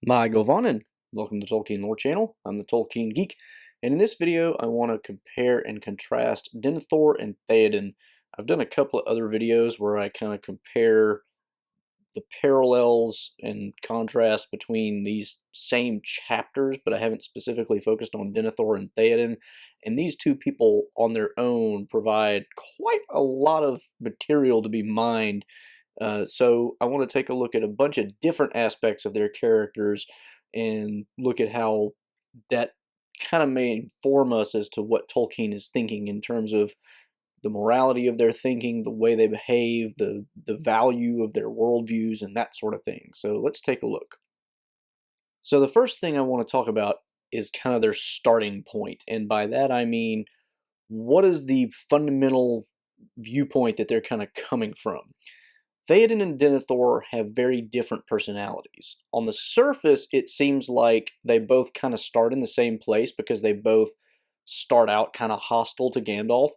My Govanen, welcome to the Tolkien Lore Channel. I'm the Tolkien Geek, and in this video I want to compare and contrast Denethor and Theoden. I've done a couple of other videos where I kind of compare the parallels and contrast between these same chapters, but I haven't specifically focused on Denethor and Theoden. And these two people on their own provide quite a lot of material to be mined. So I want to take a look at a bunch of different aspects of their characters and look at how that kind of may inform us as to what Tolkien is thinking in terms of the morality of their thinking, the way they behave, the value of their worldviews, and that sort of thing. So let's take a look. So the first thing I want to talk about is kind of their starting point, and by that I mean, what is the fundamental viewpoint that they're kind of coming from? Theoden and Denethor have very different personalities. On the surface, it seems like they both kind of start in the same place because they both start out kind of hostile to Gandalf.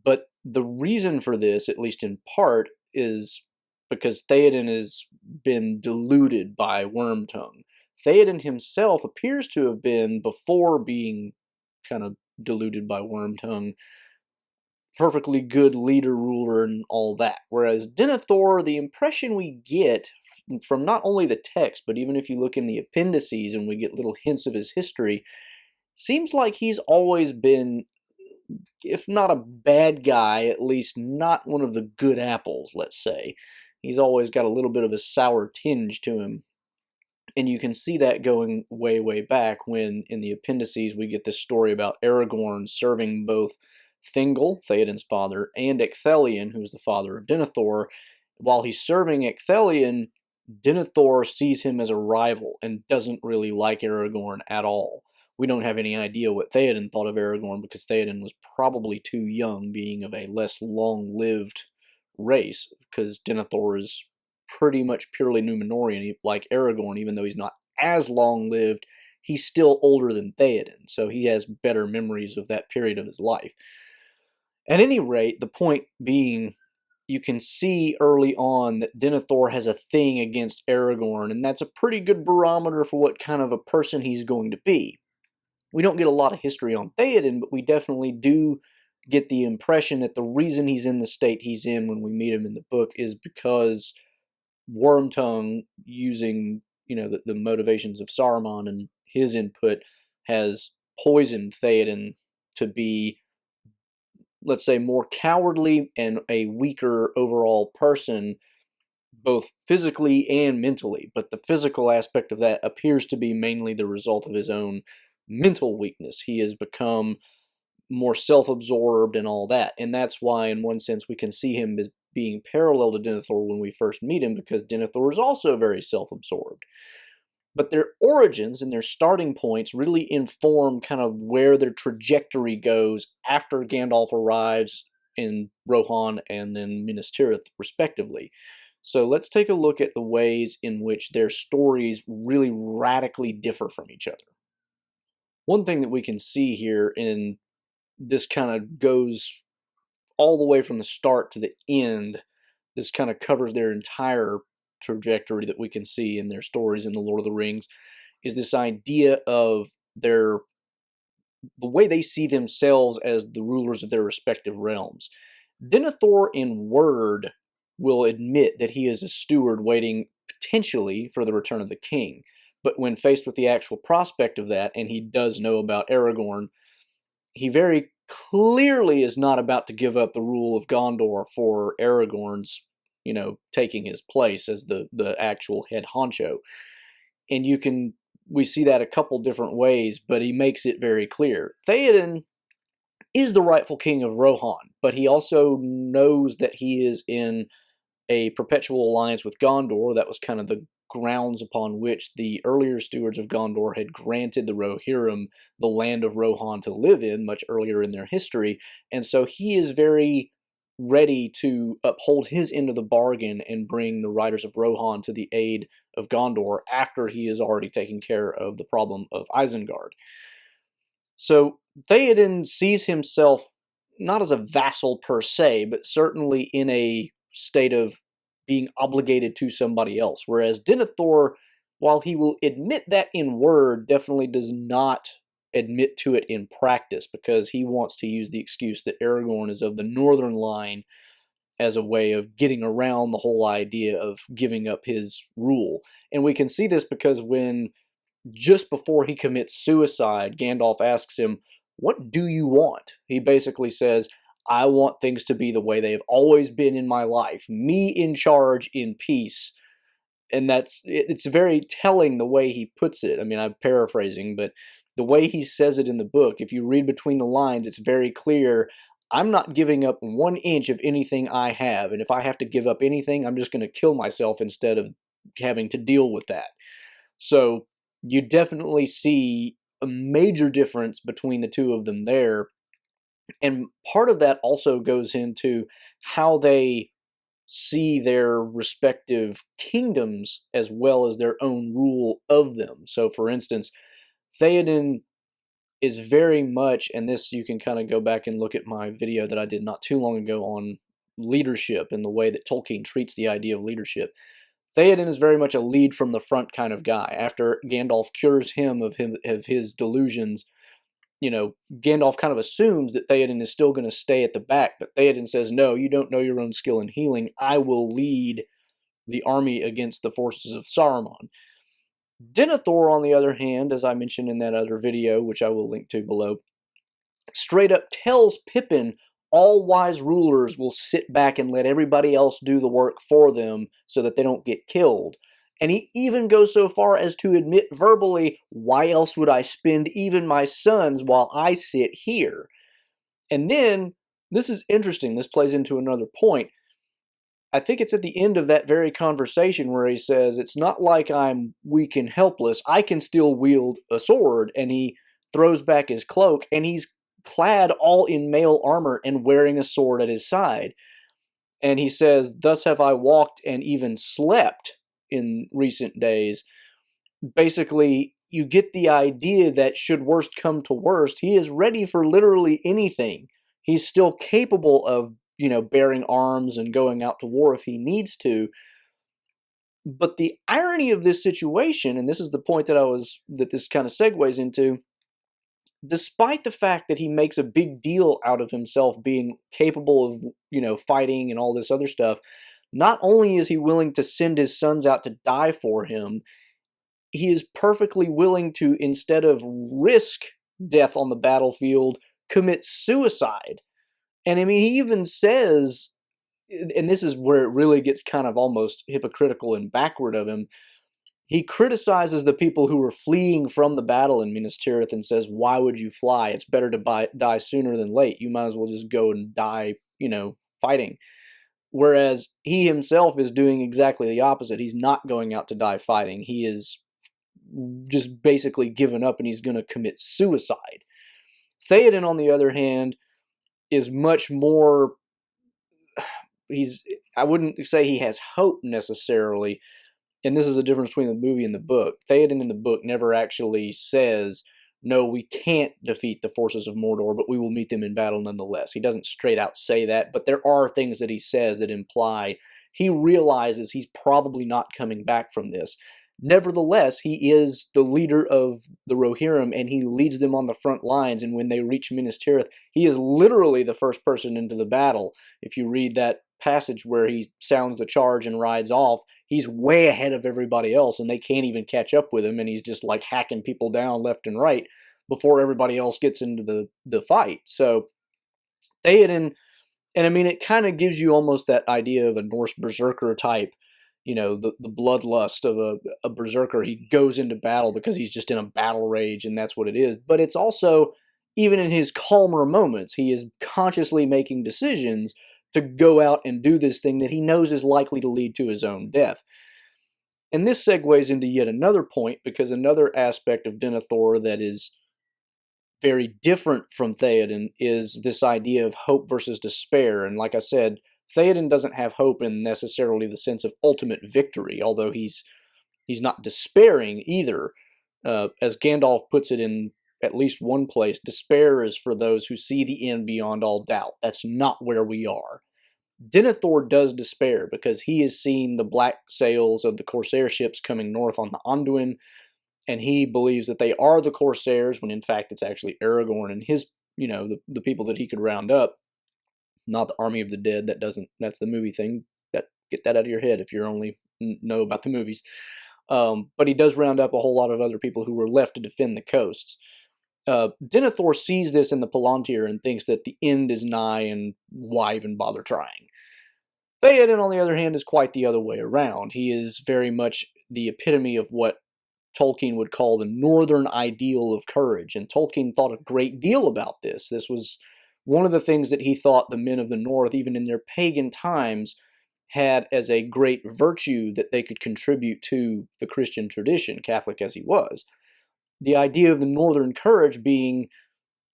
But the reason for this, at least in part, is because Theoden has been deluded by Wormtongue. Theoden himself appears to have been, before being kind of deluded by Wormtongue, perfectly good leader, ruler, and all that. Whereas Denethor, the impression we get from not only the text, but even if you look in the appendices and we get little hints of his history, seems like he's always been, if not a bad guy, at least not one of the good apples, let's say. He's always got a little bit of a sour tinge to him. And you can see that going way, way back when in the appendices we get this story about Aragorn serving both Thingol, Theoden's father, and Ecthelion, who's the father of Denethor. While he's serving Ecthelion, Denethor sees him as a rival and doesn't really like Aragorn at all. We don't have any idea what Theoden thought of Aragorn because Theoden was probably too young, being of a less long-lived race, because Denethor is pretty much purely Númenorian, like Aragorn, even though he's not as long-lived. He's still older than Theoden, so he has better memories of that period of his life. At any rate, the point being, you can see early on that Denethor has a thing against Aragorn, and that's a pretty good barometer for what kind of a person he's going to be. We don't get a lot of history on Theoden, but we definitely do get the impression that the reason he's in the state he's in when we meet him in the book is because Wormtongue, using the motivations of Saruman and his input, has poisoned Theoden to be, let's say, more cowardly and a weaker overall person, both physically and mentally. But the physical aspect of that appears to be mainly the result of his own mental weakness. He has become more self-absorbed and all that. And that's why, in one sense, we can see him as being parallel to Denethor when we first meet him, because Denethor is also very self-absorbed. But their origins and their starting points really inform kind of where their trajectory goes after Gandalf arrives in Rohan and then Minas Tirith, respectively. So let's take a look at the ways in which their stories really radically differ from each other. One thing that we can see here, and this kind of goes all the way from the start to the end, this kind of covers their entire trajectory that we can see in their stories in the Lord of the Rings, is this idea of the way they see themselves as the rulers of their respective realms. Denethor, in word, will admit that he is a steward waiting potentially for the return of the king. But when faced with the actual prospect of that, and he does know about Aragorn, he very clearly is not about to give up the rule of Gondor for Aragorn's, taking his place as the actual head honcho. And we see that a couple different ways, but he makes it very clear. Theoden is the rightful king of Rohan, but he also knows that he is in a perpetual alliance with Gondor. That was kind of the grounds upon which the earlier stewards of Gondor had granted the Rohirrim the land of Rohan to live in much earlier in their history. And so he is very ready to uphold his end of the bargain and bring the riders of Rohan to the aid of Gondor after he has already taken care of the problem of Isengard. So Theoden sees himself not as a vassal per se, but certainly in a state of being obligated to somebody else, whereas Denethor while he will admit that in word, definitely does not admit to it in practice, because he wants to use the excuse that Aragorn is of the northern line as a way of getting around the whole idea of giving up his rule. And we can see this because when, just before he commits suicide, Gandalf asks him, "What do you want?" He basically says, "I want things to be the way they've always been in my life. Me in charge in peace." And it's very telling the way he puts it. I mean, I'm paraphrasing, but the way he says it in the book, if you read between the lines, it's very clear. I'm not giving up 1 inch of anything I have, and if I have to give up anything, I'm just going to kill myself instead of having to deal with that. So you definitely see a major difference between the two of them there. And part of that also goes into how they see their respective kingdoms as well as their own rule of them. So, for instance, Theoden is very much, and this you can kind of go back and look at my video that I did not too long ago on leadership and the way that Tolkien treats the idea of leadership. Theoden is very much a lead from the front kind of guy. After Gandalf cures him of his delusions, Gandalf kind of assumes that Theoden is still going to stay at the back, but Theoden says, "No, you don't know your own skill in healing. I will lead the army against the forces of Saruman." Denethor, on the other hand, as I mentioned in that other video, which I will link to below, straight up tells Pippin all wise rulers will sit back and let everybody else do the work for them so that they don't get killed. And he even goes so far as to admit verbally, "Why else would I spend even my sons while I sit here?" And then, this is interesting, this plays into another point. I think it's at the end of that very conversation where he says, "It's not like I'm weak and helpless. I can still wield a sword." And he throws back his cloak, and he's clad all in mail armor and wearing a sword at his side. And he says, "Thus have I walked and even slept in recent days." Basically, you get the idea that should worst come to worst, he is ready for literally anything. He's still capable of, bearing arms and going out to war if he needs to. But the irony of this situation, and this is the point that this kind of segues into, despite the fact that he makes a big deal out of himself being capable of, fighting and all this other stuff, not only is he willing to send his sons out to die for him, he is perfectly willing to, instead of risk death on the battlefield, commit suicide. And I mean, he even says, and this is where it really gets kind of almost hypocritical and backward of him, he criticizes the people who were fleeing from the battle in Minas Tirith and says, "Why would you fly? It's better to die sooner than late. You might as well just go and die, fighting." Whereas he himself is doing exactly the opposite. He's not going out to die fighting. He is just basically given up and he's going to commit suicide. Theoden, on the other hand, is much more, I wouldn't say he has hope necessarily, and this is a difference between the movie and the book. Theoden in the book never actually says, "No, we can't defeat the forces of Mordor, but we will meet them in battle nonetheless." He doesn't straight out say that, but there are things that he says that imply he realizes he's probably not coming back from this. Nevertheless, he is the leader of the Rohirrim, and he leads them on the front lines, and when they reach Minas Tirith, he is literally the first person into the battle. If you read that passage where he sounds the charge and rides off, he's way ahead of everybody else, and they can't even catch up with him, and he's just like hacking people down left and right before everybody else gets into the fight. So Theoden, and I mean, it kind of gives you almost that idea of a Norse berserker type, the bloodlust of a berserker. He goes into battle because he's just in a battle rage, and that's what it is. But it's also, even in his calmer moments, he is consciously making decisions to go out and do this thing that he knows is likely to lead to his own death. And this segues into yet another point, because another aspect of Denethor that is very different from Theoden is this idea of hope versus despair. And like I said, Theoden doesn't have hope in necessarily the sense of ultimate victory, although he's not despairing either. As Gandalf puts it in at least one place, despair is for those who see the end beyond all doubt. That's not where we are. Denethor does despair because he has seen the black sails of the Corsair ships coming north on the Anduin, and he believes that they are the Corsairs when in fact it's actually Aragorn and his, the people that he could round up, not the Army of the Dead. That's the movie thing. Get that out of your head if you only know about the movies. But he does round up a whole lot of other people who were left to defend the coasts. Denethor sees this in the Palantir and thinks that the end is nigh, and why even bother trying? Theoden, on the other hand, is quite the other way around. He is very much the epitome of what Tolkien would call the northern ideal of courage, and Tolkien thought a great deal about this. This was one of the things that he thought the men of the North, even in their pagan times, had as a great virtue that they could contribute to the Christian tradition, Catholic as he was. The idea of the northern courage being,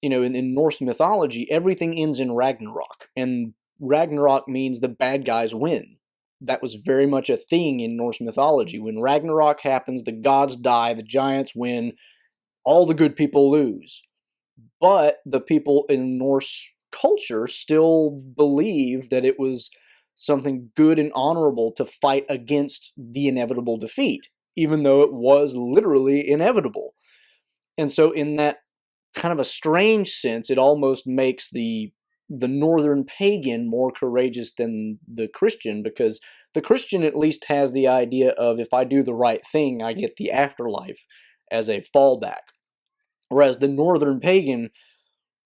in Norse mythology, everything ends in Ragnarok, and Ragnarok means the bad guys win. That was very much a thing in Norse mythology. When Ragnarok happens, the gods die, the giants win, all the good people lose. But the people in Norse culture still believe that it was something good and honorable to fight against the inevitable defeat, even though it was literally inevitable. And so in that kind of a strange sense, it almost makes the northern pagan more courageous than the Christian, because the Christian at least has the idea of, if I do the right thing, I get the afterlife as a fallback. Whereas the northern pagan,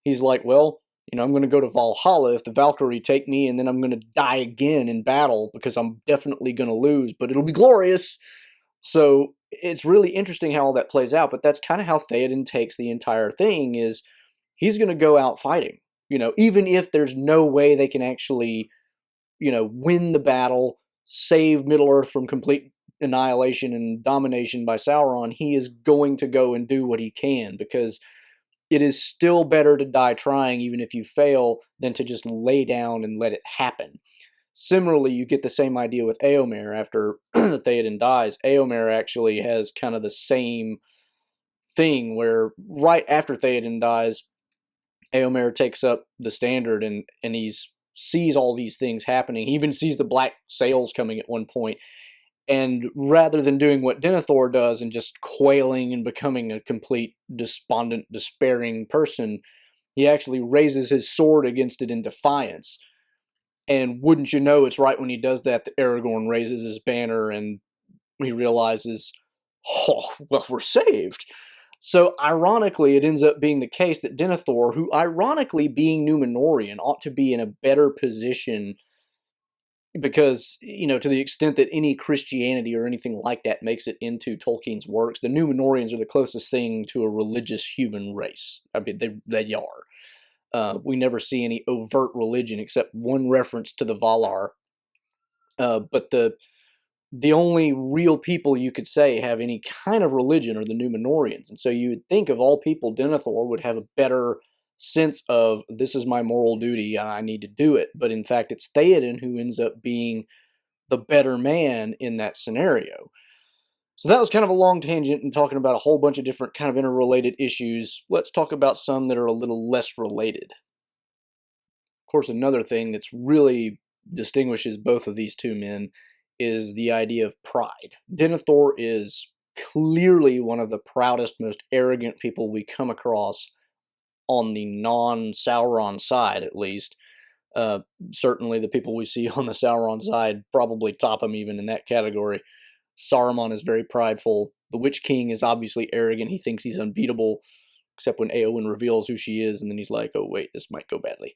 he's like, well, I'm going to go to Valhalla if the Valkyrie take me, and then I'm going to die again in battle because I'm definitely going to lose, but it'll be glorious. So it's really interesting how all that plays out, but that's kind of how Theoden takes the entire thing. Is he's going to go out fighting, even if there's no way they can actually, win the battle, save Middle-earth from complete annihilation and domination by Sauron. He is going to go and do what he can, because it is still better to die trying, even if you fail, than to just lay down and let it happen. Similarly, you get the same idea with Éomer. After Theoden dies, Éomer actually has kind of the same thing, where right after Theoden dies, Éomer takes up the standard, and he sees all these things happening. He even sees the black sails coming at one point. And rather than doing what Denethor does and just quailing and becoming a complete despondent, despairing person, he actually raises his sword against it in defiance. And wouldn't you know, it's right when he does that Aragorn raises his banner and he realizes, oh, well, we're saved. So ironically, it ends up being the case that Denethor, who ironically being Númenorian, ought to be in a better position, because, to the extent that any Christianity or anything like that makes it into Tolkien's works, the Númenorians are the closest thing to a religious human race. I mean, they are. We never see any overt religion except one reference to the Valar. But the only real people you could say have any kind of religion are the Númenorians. And so you would think, of all people, Denethor would have a better sense of, this is my moral duty, I need to do it. But in fact, it's Theoden who ends up being the better man in that scenario. So that was kind of a long tangent and talking about a whole bunch of different kind of interrelated issues. Let's talk about some that are a little less related. Of course, another thing that's really distinguishes both of these two men is the idea of pride. Denethor is clearly one of the proudest, most arrogant people we come across on the non-Sauron side, at least. Certainly the people we see on the Sauron side probably top him even in that category. Saruman is very prideful. The Witch King is obviously arrogant. He thinks he's unbeatable, except when Éowyn reveals who she is, and then he's like, oh wait, this might go badly.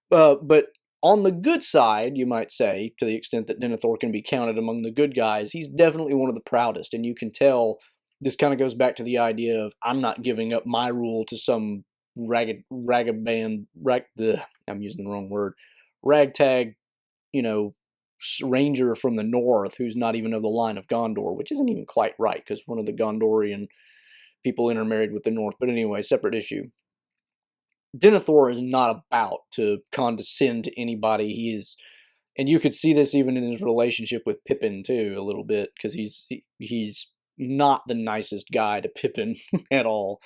But on the good side, you might say, to the extent that Denethor can be counted among the good guys, he's definitely one of the proudest, and you can tell this kind of goes back to the idea of, I'm not giving up my rule to some I'm using the wrong word, ragtag, ranger from the north who's not even of the line of Gondor, which isn't even quite right, because one of the Gondorian people intermarried with the north. But anyway, separate issue. Denethor is not about to condescend to anybody. He is, and you could see this even in his relationship with Pippin too, a little bit, because he's not the nicest guy to Pippin at all.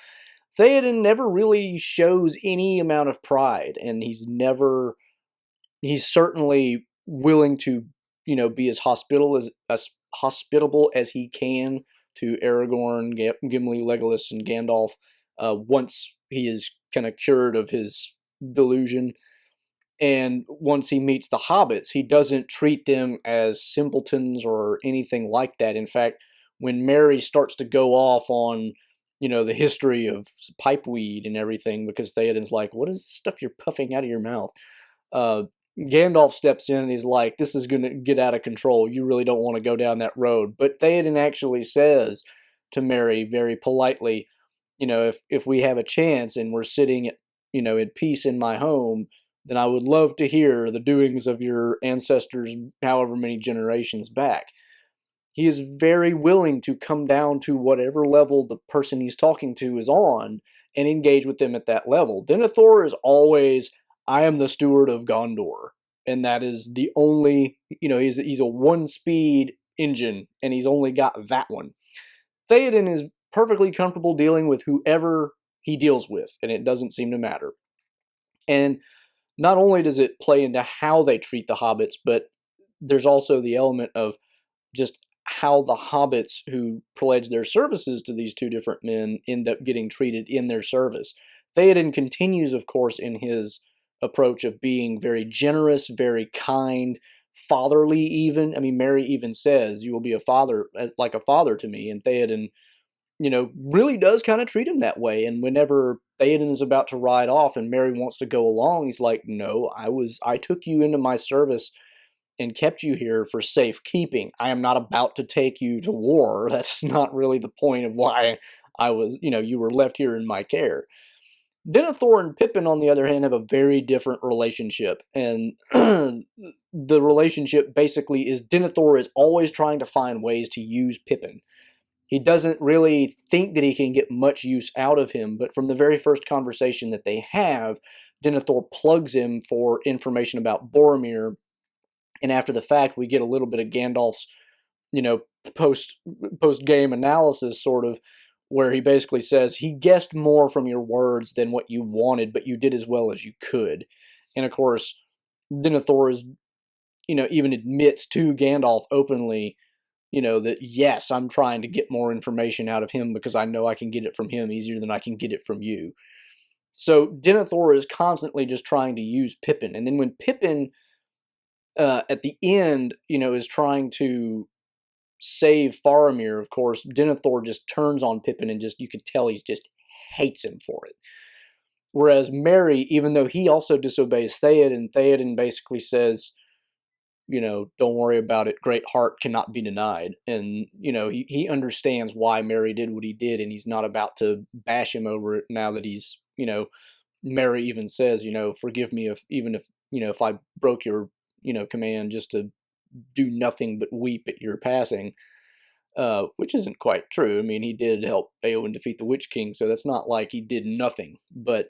Theoden never really shows any amount of pride, and he's never he's certainly willing to, be as hospitable as he can to Aragorn, Gimli, Legolas, and Gandalf. Once he is kind of cured of his delusion, and once he meets the hobbits, he doesn't treat them as simpletons or anything like that. In fact, when Merry starts to go off on, the history of pipeweed and everything, because Theoden's like, "What is this stuff you're puffing out of your mouth?" Uh, Gandalf steps in and he's like, "This is going to get out of control. You really don't want to go down that road." But Theoden actually says to Merry very politely, if we have a chance and we're sitting at, in peace in my home, then I would love to hear the doings of your ancestors however many generations back. He is very willing to come down to whatever level the person he's talking to is on and engage with them at that level. Denethor is always, "I am the steward of Gondor." And that is the only, he's a one speed engine and he's only got that one. Theoden is perfectly comfortable dealing with whoever he deals with, and it doesn't seem to matter. And not only does it play into how they treat the hobbits, but there's also the element of just how the hobbits who pledge their services to these two different men end up getting treated in their service. Theoden continues, of course, in his approach of being very generous, very kind, fatherly even. I mean, Merry even says, "You will be a father, as like a father to me," and Theoden, really does kind of treat him that way. And whenever Theoden is about to ride off and Merry wants to go along, he's like, "No, I took you into my service and kept you here for safekeeping. I am not about to take you to war. That's not really the point of why I was, you were left here in my care." Denethor and Pippin, on the other hand, have a very different relationship. And the relationship basically is Denethor is always trying to find ways to use Pippin. He doesn't really think that he can get much use out of him, but from the very first conversation that they have, Denethor plugs him for information about Boromir, and after the fact, we get a little bit of Gandalf's, you know, post game analysis, sort of, where he basically says he guessed more from your words than what you wanted, but you did as well as you could. And of course, Denethor is, even admits to Gandalf openly, that yes, I'm trying to get more information out of him because I know I can get it from him easier than I can get it from you. So Denethor is constantly just trying to use Pippin, and then when Pippin at the end, is trying to save Faramir, of course, Denethor just turns on Pippin and you can tell he just hates him for it. Whereas Merry, even though he also disobeys Theoden, Theoden basically says, "Don't worry about it. Great heart cannot be denied." And, he understands why Merry did what he did, and he's not about to bash him over it now that he's, Merry even says, "Forgive me if I broke your, command just to do nothing but weep at your passing," which isn't quite true. I mean, he did help Eowyn defeat the Witch King, so that's not like he did nothing. But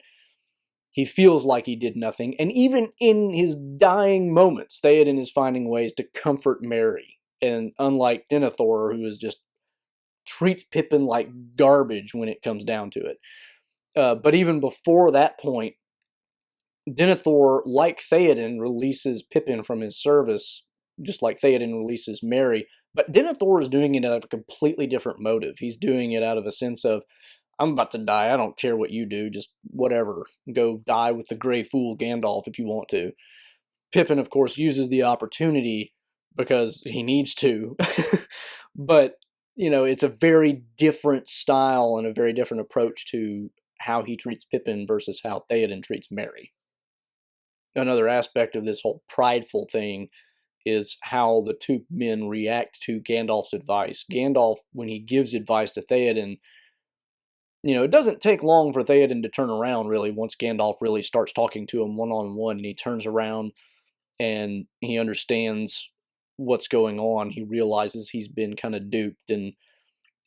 he feels like he did nothing, and even in his dying moments, Theoden is finding ways to comfort Merry. And unlike Denethor, who is just treats Pippin like garbage when it comes down to it. But even before that point, Denethor, like Theoden, releases Pippin from his service, just like Theoden releases Merry. But Denethor is doing it out of a completely different motive. He's doing it out of a sense of, "I'm about to die. I don't care what you do. Just whatever. Go die with the Grey Fool Gandalf if you want to." Pippin, of course, uses the opportunity because he needs to. But, it's a very different style and a very different approach to how he treats Pippin versus how Theoden treats Merry. Another aspect of this whole prideful thing is how the two men react to Gandalf's advice. Gandalf, when he gives advice to Theoden, it doesn't take long for Theoden to turn around, really, once Gandalf really starts talking to him one-on-one, and he turns around and he understands what's going on. He realizes he's been kind of duped, and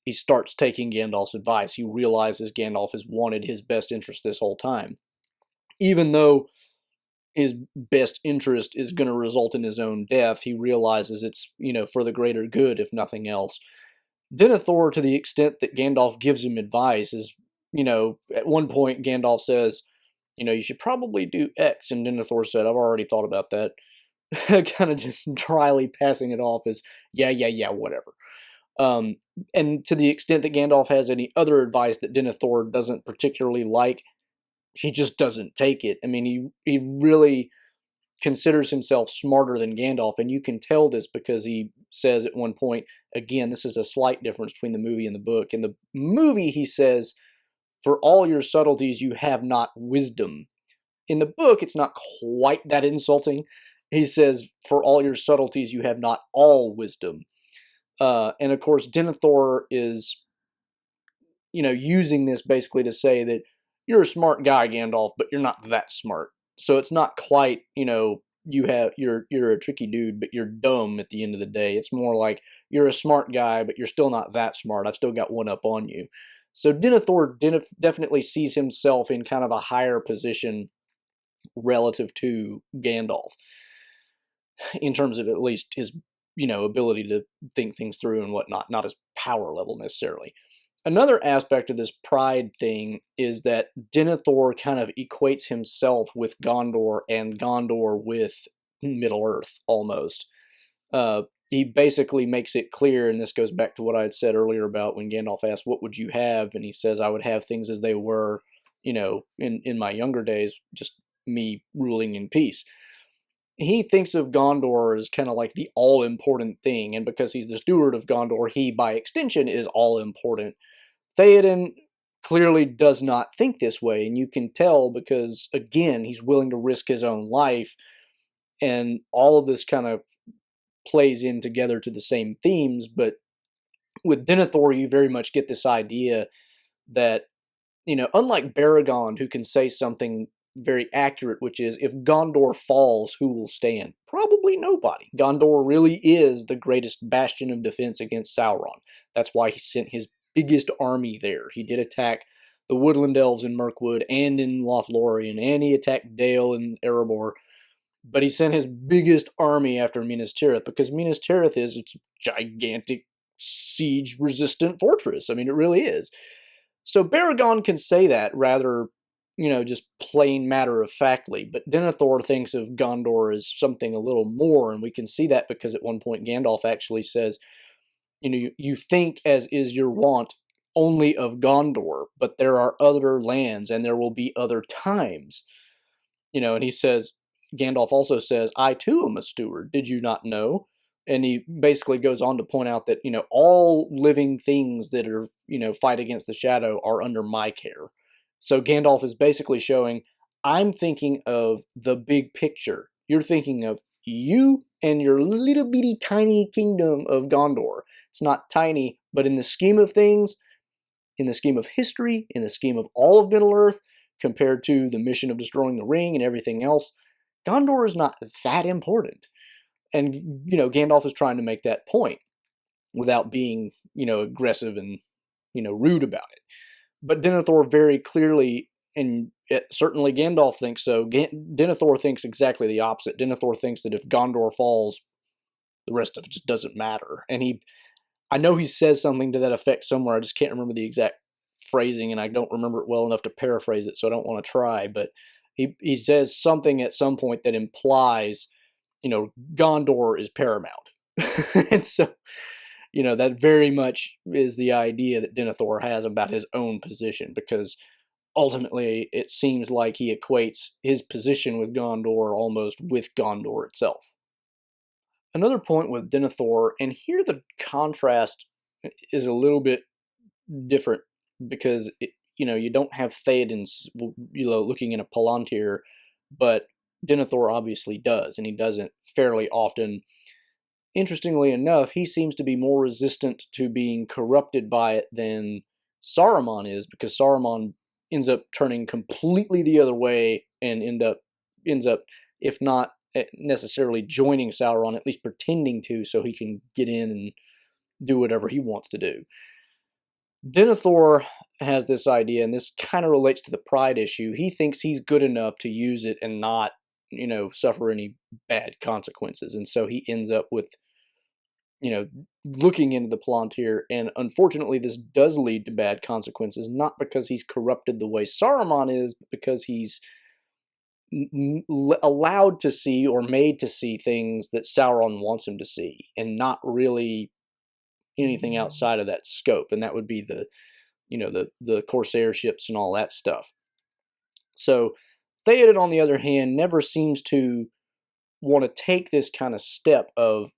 he starts taking Gandalf's advice. He realizes Gandalf has wanted his best interest this whole time. Even though his best interest is going to result in his own death, he realizes it's, for the greater good, if nothing else. Denethor, to the extent that Gandalf gives him advice, is, at one point Gandalf says, you should probably do X. And Denethor said, I've already thought about that. Kind of just dryly passing it off as, yeah, whatever. And to the extent that Gandalf has any other advice that Denethor doesn't particularly like, he just doesn't take it. I mean, he really considers himself smarter than Gandalf, and you can tell this because he says at one point, again, this is a slight difference between the movie and the book. In the movie, he says, for all your subtleties, you have not wisdom. In the book, it's not quite that insulting. He says, for all your subtleties, you have not all wisdom. And of course, Denethor is, using this basically to say that you're a smart guy, Gandalf, but you're not that smart. So it's not quite, you're a tricky dude, but you're dumb at the end of the day. It's more like you're a smart guy, but you're still not that smart. I've still got one up on you. So Denethor definitely sees himself in kind of a higher position relative to Gandalf, in terms of at least his, ability to think things through and whatnot, not his power level necessarily. Another aspect of this pride thing is that Denethor kind of equates himself with Gondor and Gondor with Middle-earth, almost. He basically makes it clear, and this goes back to what I had said earlier about when Gandalf asked, what would you have? And he says, I would have things as they were, in my younger days, just me ruling in peace. He thinks of Gondor as kind of like the all-important thing, and because he's the steward of Gondor, he, by extension, is all-important. Theoden clearly does not think this way, and you can tell because, again, he's willing to risk his own life, and all of this kind of plays in together to the same themes, but with Denethor, you very much get this idea that, unlike Baragond, who can say something very accurate, which is, if Gondor falls, who will stand? Probably nobody. Gondor really is the greatest bastion of defense against Sauron. That's why he sent his biggest army there. He did attack the Woodland Elves in Mirkwood and in Lothlorien, and he attacked Dale and Erebor, but he sent his biggest army after Minas Tirith, because Minas Tirith is a gigantic siege-resistant fortress. I mean, it really is. So Baragond can say that rather, just plain matter-of-factly, but Denethor thinks of Gondor as something a little more, and we can see that because at one point Gandalf actually says, you think, as is your wont, only of Gondor, but there are other lands, and there will be other times. And he says, Gandalf also says, I too am a steward, did you not know? And he basically goes on to point out that, all living things that are, fight against the shadow are under my care. So Gandalf is basically showing, I'm thinking of the big picture. You're thinking of you and your little bitty tiny kingdom of Gondor. It's not tiny, but in the scheme of things, in the scheme of history, in the scheme of all of Middle-earth, compared to the mission of destroying the ring and everything else, Gondor is not that important. And, Gandalf is trying to make that point without being, aggressive and, rude about it. But Denethor very clearly, and certainly Gandalf thinks so, Denethor thinks exactly the opposite. Denethor thinks that if Gondor falls, the rest of it just doesn't matter. And I know he says something to that effect somewhere, I just can't remember the exact phrasing, and I don't remember it well enough to paraphrase it, so I don't want to try, but he says something at some point that implies, Gondor is paramount. And so, that very much is the idea that Denethor has about his own position, because ultimately it seems like he equates his position with Gondor almost with Gondor itself. Another point with Denethor, and here the contrast is a little bit different, because you don't have Theoden looking in a palantir, but Denethor obviously does, and he does it fairly often. Interestingly enough, he seems to be more resistant to being corrupted by it than Saruman is, because Saruman ends up turning completely the other way and ends up, if not necessarily joining Sauron, at least pretending to, so he can get in and do whatever he wants to do. Denethor has this idea, and this kind of relates to the pride issue. He thinks he's good enough to use it and not, suffer any bad consequences. And so he ends up with, looking into the Palantir, and unfortunately this does lead to bad consequences, not because he's corrupted the way Saruman is, but because he's allowed to see or made to see things that Sauron wants him to see, and not really anything outside of that scope. And that would be the Corsair ships and all that stuff. So Theoden, on the other hand, never seems to want to take this kind of step of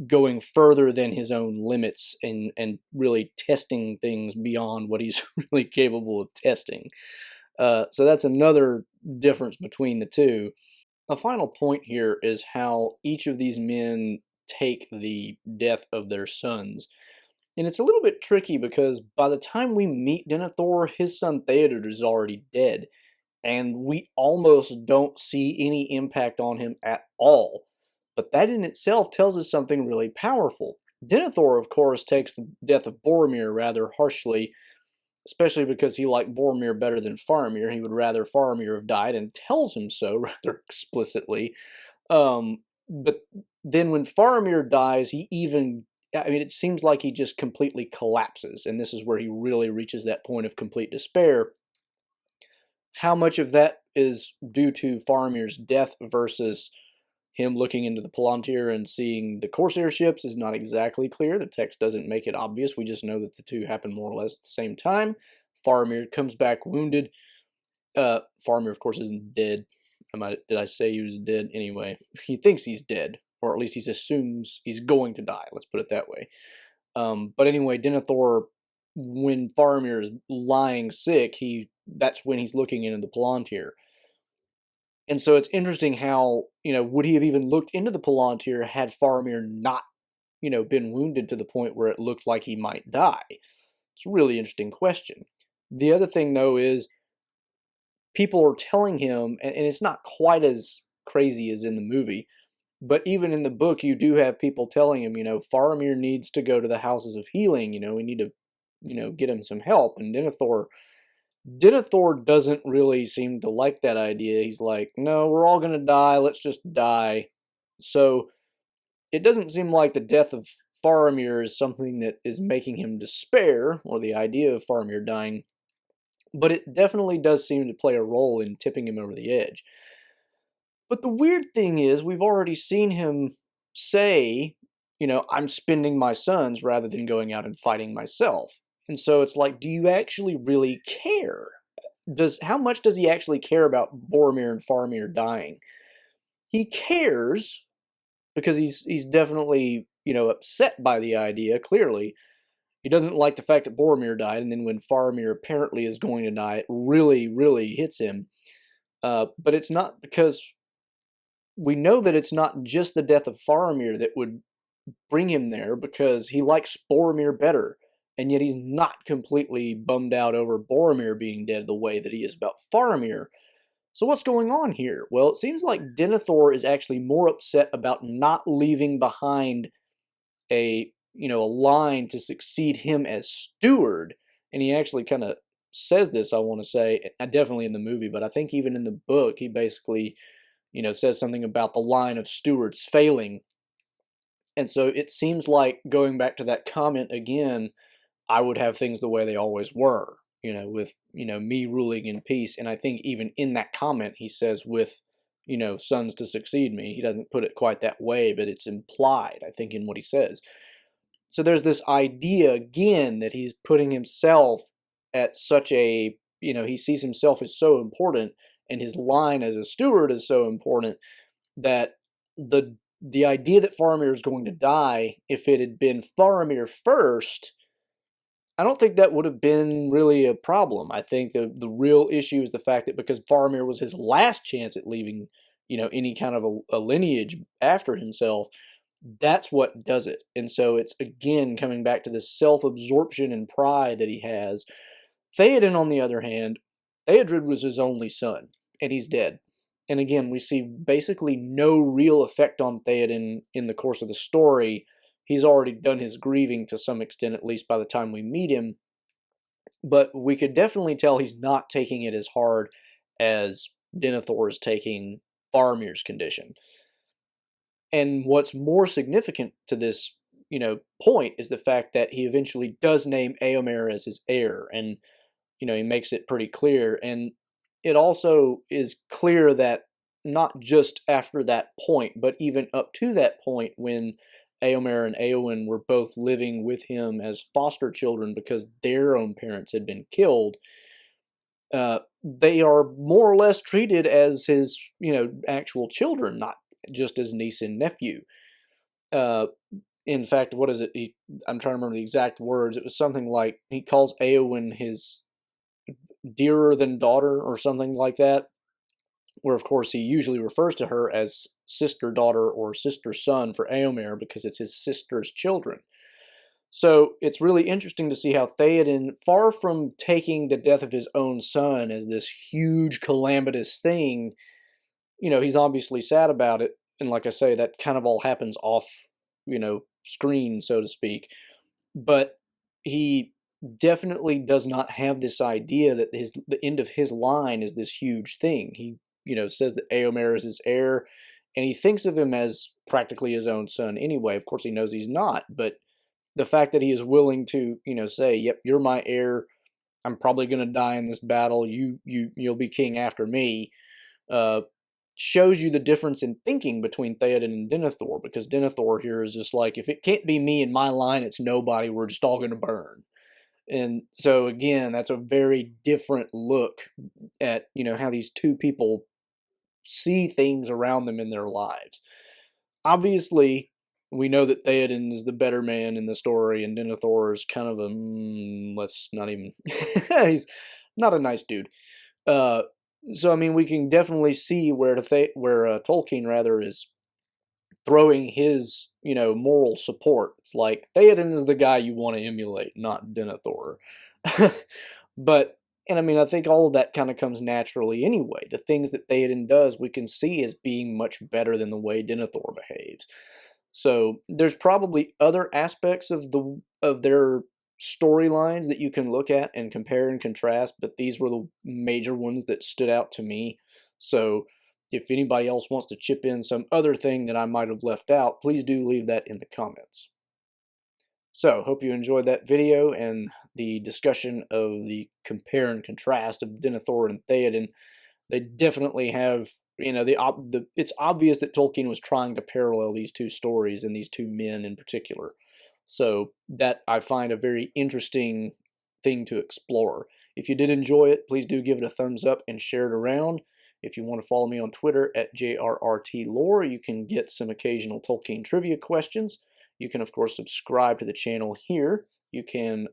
going further than his own limits and really testing things beyond what he's really capable of testing. So that's another difference between the two. A final point here is how each of these men take the death of their sons. And it's a little bit tricky because by the time we meet Denethor, his son Theoden is already dead. And we almost don't see any impact on him at all. But that in itself tells us something really powerful. Denethor, of course, takes the death of Boromir rather harshly, especially because he liked Boromir better than Faramir. He would rather Faramir have died and tells him so rather explicitly. But then when Faramir dies, it seems like he just completely collapses. And this is where he really reaches that point of complete despair. How much of that is due to Faramir's death versus him looking into the Palantir and seeing the Corsair ships is not exactly clear. The text doesn't make it obvious. We just know that the two happen more or less at the same time. Faramir comes back wounded. Faramir, of course, isn't dead. Did I say he was dead? Anyway, he thinks he's dead, or at least he assumes he's going to die. Let's put it that way. But anyway, Denethor, when Faramir is lying sick, that's when he's looking into the Palantir. And so it's interesting how, would he have even looked into the Palantir had Faramir not, been wounded to the point where it looked like he might die? It's a really interesting question. The other thing, though, is people are telling him, and it's not quite as crazy as in the movie, but even in the book, you do have people telling him, Faramir needs to go to the houses of healing, we need to, get him some help. And Denethor doesn't really seem to like that idea. He's like, no, we're all going to die. Let's just die. So it doesn't seem like the death of Faramir is something that is making him despair, or the idea of Faramir dying, but it definitely does seem to play a role in tipping him over the edge. But the weird thing is, we've already seen him say, I'm spending my sons rather than going out and fighting myself. And so it's like, do you actually really care? How much does he actually care about Boromir and Faramir dying? He cares because he's definitely, upset by the idea, clearly. He doesn't like the fact that Boromir died, and then when Faramir apparently is going to die, it really, really hits him. But it's not because we know that it's not just the death of Faramir that would bring him there, because he likes Boromir better. And yet he's not completely bummed out over Boromir being dead the way that he is about Faramir. So what's going on here? Well, it seems like Denethor is actually more upset about not leaving behind a line to succeed him as steward. And he actually kind of says this, I want to say, definitely in the movie, but I think even in the book, he basically, says something about the line of stewards failing. And so it seems like, going back to that comment again, I would have things the way they always were, with, me ruling in peace. And I think even in that comment, he says, with, sons to succeed me. He doesn't put it quite that way, but it's implied, I think, in what he says. So there's this idea, again, that he's putting himself at such a, he sees himself as so important, and his line as a steward is so important, that the idea that Faramir is going to die, if it had been Faramir first, I don't think that would have been really a problem. I think the real issue is the fact that because Faramir was his last chance at leaving, any kind of a lineage after himself, that's what does it. And so it's, again, coming back to this self-absorption and pride that he has. Theoden, on the other hand, Theodred was his only son, and he's dead. And again, we see basically no real effect on Theoden in the course of the story. He's already done his grieving to some extent, at least by the time we meet him. But we could definitely tell he's not taking it as hard as Denethor is taking Faramir's condition. And what's more significant to this, point is the fact that he eventually does name Éomer as his heir, and he makes it pretty clear. And it also is clear that not just after that point, but even up to that point when Éomer and Éowyn were both living with him as foster children because their own parents had been killed, they are more or less treated as his, actual children, not just as niece and nephew. In fact, what is it? I'm trying to remember the exact words. It was something like he calls Éowyn his dearer than daughter or something like that, where of course he usually refers to her as sister daughter or sister son for Éomer because it's his sister's children. So it's really interesting to see how Theoden, far from taking the death of his own son as this huge calamitous thing, he's obviously sad about it. And like I say, that kind of all happens off, screen, so to speak. But he definitely does not have this idea that the end of his line is this huge thing. He, says that Éomer is his heir, and he thinks of him as practically his own son anyway. Of course, he knows he's not, but the fact that he is willing to, say, "Yep, you're my heir. I'm probably going to die in this battle. You'll be king after me," shows you the difference in thinking between Theoden and Denethor, because Denethor here is just like, if it can't be me in my line, it's nobody. We're just all going to burn. And so again, that's a very different look at, how these two people see things around them in their lives. Obviously, we know that Theoden is the better man in the story, and Denethor is kind of a, let's not even, he's not a nice dude. So I mean, we can definitely see where Tolkien rather is throwing his, moral support. It's like Theoden is the guy you want to emulate, not Denethor. But, and I mean, I think all of that kind of comes naturally anyway. The things that Theoden does, we can see as being much better than the way Denethor behaves. So there's probably other aspects of their storylines that you can look at and compare and contrast, but these were the major ones that stood out to me. So if anybody else wants to chip in some other thing that I might have left out, please do leave that in the comments. So, hope you enjoyed that video and the discussion of the compare and contrast of Denethor and Theoden. They definitely have, it's obvious that Tolkien was trying to parallel these two stories and these two men in particular. So that I find a very interesting thing to explore. If you did enjoy it, please do give it a thumbs up and share it around. If you want to follow me on Twitter at JRRTLore, you can get some occasional Tolkien trivia questions. You can, of course, subscribe to the channel here. You can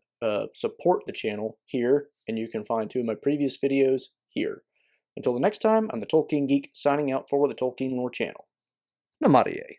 support the channel here, and you can find 2 of my previous videos here. Until the next time, I'm the Tolkien Geek, signing out for the Tolkien Lore channel. Namarie.